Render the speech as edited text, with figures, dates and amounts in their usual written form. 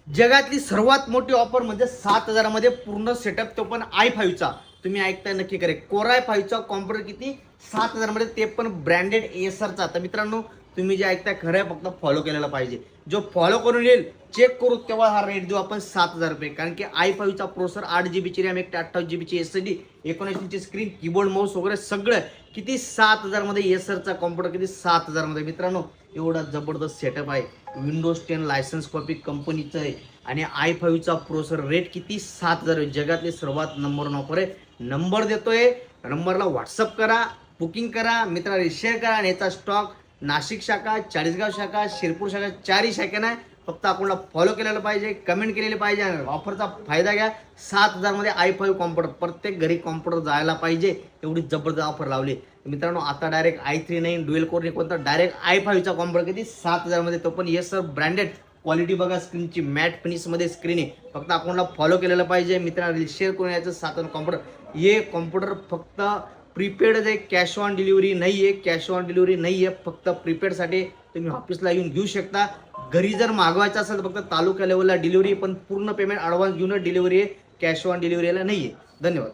जगातली सर्वात मोठी ऑफर म्हणजे 7,000 मध्ये पूर्ण सेटअप, तो पण i5चा. तुम्ही ऐकताय नक्की करे, कोराय 5चा कॉम्प्युटर किती 7,000 मध्ये, ते पण ब्रँडेड एसरचा. तर मित्रांनो तुम्ही जे ऐकताय खरं आहे, फक्त फॉलो केलेला पाहिजे. जो फॉलो करून येईल चेक करू तेव्हा हा रेट देऊ आपण 7,000 रुपये. कारण की i5चा प्रोसेसर, 8 GB ची रॅम, 128 GB ची SSD, 19 इंची स्क्रीन, कीबोर्ड, माऊस वगैरे सगळं किती 7,000 मध्ये. एसरचा कॉम्प्युटर किती 7,000 मध्ये. मित्रांनो एवढा जबरदस्त सेटअप आहे. विंडोज 10 लायसन्स कॉपी कंपनीचं आहे आणि i5चा प्रोसेसर, रेट किती 7,000. जगातले सर्वात नंबर वन ऑफर आहे. नंबर देतोय, नंबरला व्हॉट्सअप करा, बुकिंग करा, मित्रांनी शेअर करा. आणि याचा स्टॉक नाशिक शाखा, चाळीसगाव शाखा, शिरपूर शाखा, 4ही शाखेना आहे. फक्त आपल्याला फॉलो केलेलं पाहिजे, कमेंट केलेली पाहिजे आणि ऑफरचा फायदा घ्या. 7,000 मध्ये i5 कॉम्प्युटर, प्रत्येक घरी कॉम्प्युटर जायला पाहिजे, एवढी जबरदस्त ऑफर लावली. मित्रांनो आता डायरेक्ट i3 नाही, ड्युएल कोर नाही, कोणता डायरेक्ट i5चा कॉम्प्युटर किती 7,000 मध्ये, तो पण सर ब्रँडेड. क्वालिटी बघा, स्क्रीनची मॅट फिनिश मध्ये स्क्रीन आहे. फक्त आपल्याला फॉलो केलेलं पाहिजे, मित्रांना शेअर करून यायचं. 7,000 कॉम्प्युटर, हे कॉम्प्युटर फक्त प्रीपेड आहे, कॅश ऑन डिलिव्हरी नाही आहे. कॅश ऑन डिलिव्हरी नाही आहे, फक्त प्रीपेडसाठी. तुम्ही ऑफिसला येऊन घेऊ शकता. घरी जर मागवायचं असेल तर फक्त तालुका लेवलला डिलिव्हरी, पण पूर्ण पेमेंट ॲडव्हान्स घेऊन डिलिव्हरी आहे, कॅश ऑन डिलिव्हरीला नाही आहे. धन्यवाद.